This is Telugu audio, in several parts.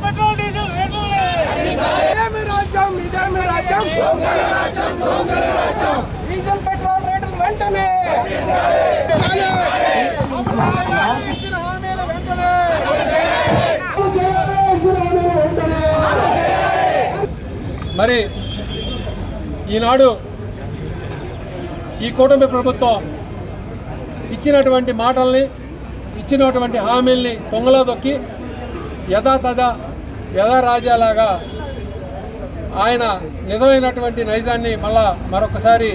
పెట్రోల్ డీజిల్ డీజిల్ పెట్రోల్ రేట్లు వెంటనే మరి ఈనాడు ఈ కూటమి ప్రభుత్వం ఇచ్చినటువంటి మాటల్ని ఇచ్చినటువంటి హామీల్ని తొంగలో దొక్కి యథారాజాలాగా ఆయన నిజమైనటువంటి నైజాన్ని మరొకసారి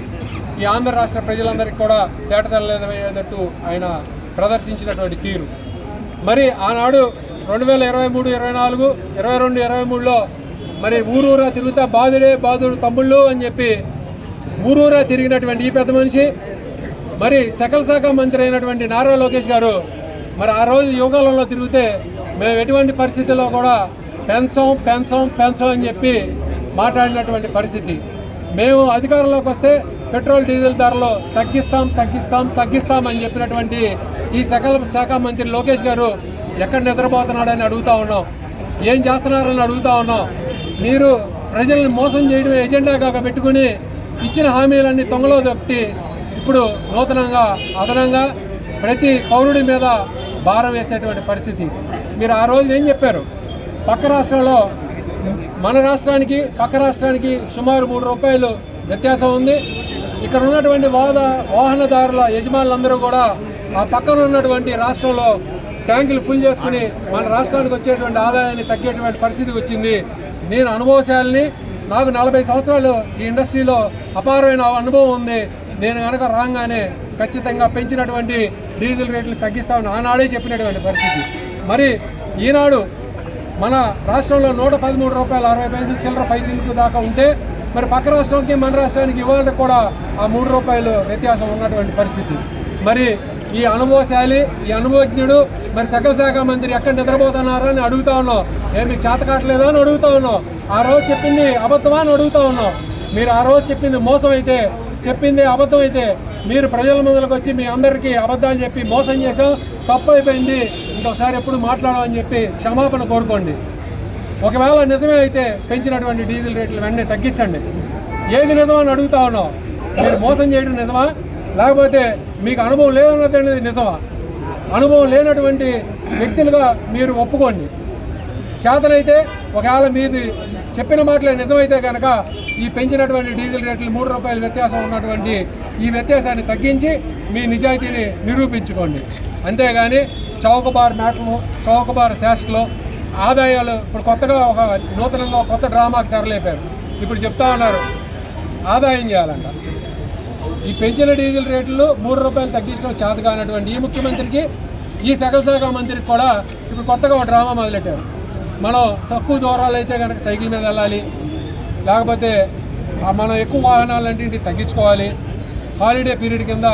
ఈ ఆంధ్ర రాష్ట్ర ప్రజలందరికీ కూడా తేటతెల్లలేదయ్యేటట్టు ఆయన ప్రదర్శించినటువంటి తీరు. మరి ఆనాడు 2023, 24, 22, 23లో మరి ఊరూరా తిరుగుతా బాధుడు తమ్ముళ్ళు అని చెప్పి ఊరూరా తిరిగినటువంటి ఈ పెద్ద మనిషి మరి సకల శాఖ మంత్రి అయినటువంటి నారా లోకేష్ గారు మరి ఆ రోజు యువకాలంలో తిరిగితే మేము ఎటువంటి పరిస్థితుల్లో కూడా పెంచం అని చెప్పి మాట్లాడినటువంటి పరిస్థితి. మేము అధికారంలోకి వస్తే పెట్రోల్ డీజిల్ ధరలు తగ్గిస్తాం అని చెప్పినటువంటి ఈ సకల శాఖ మంత్రి లోకేష్ గారు ఎక్కడ నిద్రపోతున్నాడని అడుగుతూ ఉన్నాం, ఏం చేస్తున్నారని అడుగుతూ ఉన్నాం. మీరు ప్రజల్ని మోసం చేయడమే ఎజెండాగా పెట్టుకుని ఇచ్చిన హామీలన్నీ తొంగలో దొట్టి ఇప్పుడు నూతనంగా అదనంగా ప్రతి పౌరుడి మీద భారం వేసేటువంటి పరిస్థితి. మీరు ఆ రోజున ఏం చెప్పారు? పక్క రాష్ట్రంలో మన రాష్ట్రానికి పక్క రాష్ట్రానికి సుమారు ₹3 వ్యత్యాసం ఉంది. ఇక్కడ ఉన్నటువంటి వాహనదారుల యజమానులందరూ కూడా ఆ పక్కన ఉన్నటువంటి రాష్ట్రంలో ట్యాంకులు ఫుల్ చేసుకుని మన రాష్ట్రానికి వచ్చేటువంటి ఆదాయాన్ని తగ్గేటువంటి పరిస్థితికి వచ్చింది. నేను అనుభవశాలిని, నాకు 40 సంవత్సరాలు ఈ ఇండస్ట్రీలో అపారమైన అనుభవం ఉంది. నేను కనుక రాగానే ఖచ్చితంగా పెంచినటువంటి డీజిల్ రేట్లు తగ్గిస్తామని ఆనాడే చెప్పినటువంటి పరిస్థితి. మరి ఈనాడు మన రాష్ట్రంలో ₹113.60 చిల్లర పైసలకు దాకా ఉంటే మరి పక్క రాష్ట్రానికి మన రాష్ట్రానికి ఇవాళ కూడా ఆ ₹3 వ్యత్యాసం ఉన్నటువంటి పరిస్థితి. మరి ఈ అనుభవశాలి, ఈ అనుభవజ్ఞుడు మరి సకల శాఖ మంత్రి ఎక్కడ నిద్రపోతున్నారని అని అడుగుతా ఉన్నాం. మీకు చేత కావట్లేదా అని అడుగుతా ఉన్నాం. ఆ రోజు చెప్పింది అబద్ధమా అని అడుగుతా ఉన్నాం. మీరు ఆ రోజు చెప్పింది మోసం అయితే, చెప్పింది అబద్ధం అయితే మీరు ప్రజల ముందుకు వచ్చి మీ అందరికీ అబద్ధాలు చెప్పి మోసం చేసాం, తప్పు అయిపోయింది, ఇంకొకసారి ఎప్పుడు మాట్లాడమని చెప్పి క్షమాపణ కోరుకోండి. ఒకవేళ నిజమే అయితే పెంచినటువంటి డీజిల్ రేట్లు వెంటనే తగ్గించండి. ఏది నిజమని అడుగుతా ఉన్నాం. మీరు మోసం చేయడం నిజమా, లేకపోతే మీకు అనుభవం లేదన్నది నిజమా? అనుభవం లేనటువంటి వ్యక్తులుగా మీరు ఒప్పుకోండి. చేతనైతే ఒకవేళ మీది చెప్పిన మాటలే నిజమైతే కనుక ఈ పెంచినటువంటి డీజిల్ రేట్లు ₹3 వ్యత్యాసం ఉన్నటువంటి ఈ వ్యత్యాసాన్ని తగ్గించి మీ నిజాయితీని నిరూపించుకోండి. అంతేగాని చౌకబార్ మ్యాటర్లు, చౌకబార్ శాస్త్రలు, ఆదాయాలు ఇప్పుడు కొత్తగా నూతనంగా కొత్త డ్రామాకి తెరలేపారు. ఇప్పుడు చెప్తా ఉన్నారు ఆదాయం చేయాలంట. ఈ పెంచిన డీజిల్ రేట్లు ₹3 తగ్గించడం చేత కానటువంటి ఈ ముఖ్యమంత్రికి, ఈ సకల శాఖ మంత్రికి కూడా ఇప్పుడు కొత్తగా ఒక డ్రామా మొదలెట్టారు. మనం తక్కువ దూరాలు అయితే కనుక సైకిల్ మీద వెళ్ళాలి, లేకపోతే మనం ఎక్కువ వాహనాలంటే తగ్గించుకోవాలి. హాలిడే పీరియడ్ కింద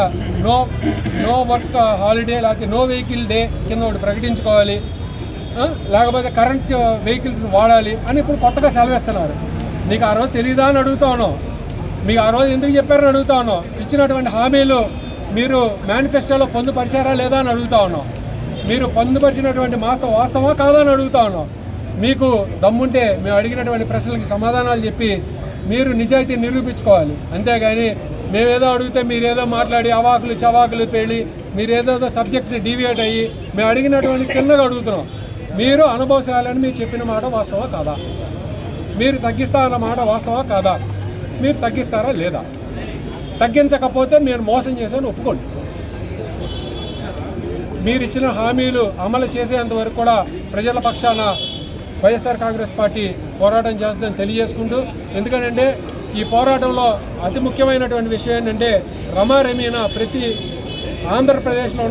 నో వర్క్ హాలిడే, లేకపోతే నో వెహికల్ డే కింద ఒకటి ప్రకటించుకోవాలి, లేకపోతే కరెంట్ వెహికల్స్ని వాడాలి అని ఇప్పుడు కొత్తగా సెలవిస్తున్నారు. నీకు ఆ రోజు తెలియదా అని అడుగుతా ఉన్నాం. మీకు ఆ రోజు ఎందుకు చెప్పారని అడుగుతా ఉన్నాం. ఇచ్చినటువంటి హామీలు మీరు మేనిఫెస్టోలో పొందుపరిచారా లేదా అని అడుగుతా ఉన్నాం. మీరు పొందుపరిచినటువంటి వాస్తవమా కాదా అని అడుగుతా ఉన్నాం. మీకు దమ్ముంటే మేము అడిగినటువంటి ప్రశ్నలకి సమాధానాలు చెప్పి మీరు నిజాయితీ నిరూపించుకోవాలి. అంతేగాని మేమేదో అడిగితే మీరేదో మాట్లాడి అవాకులు చవాకులు పేలి మీరేదో సబ్జెక్ట్ని డీవియేట్ అయ్యి మేము అడిగినటువంటి కిందగా అడుగుతున్నాం. మీరు అనుభవశాలని మీరు చెప్పిన మాట వాస్తవా కాదా? మీరు తగ్గిస్తారన్న మాట వాస్తవా కాదా? మీరు తగ్గిస్తారా లేదా? తగ్గించకపోతే నేను మోసం చేశాను ఒప్పుకోండి. మీరు ఇచ్చిన హామీలు అమలు చేసేంత వరకు కూడా ప్రజల పక్షాన వైఎస్ఆర్ కాంగ్రెస్ పార్టీ పోరాటం చేస్తుందని తెలియజేసుకుంటూ, ఎందుకంటే ఈ పోరాటంలో అతి ముఖ్యమైనటువంటి విషయం ఏంటంటే రమారమీన ప్రతి ఆంధ్రప్రదేశ్లో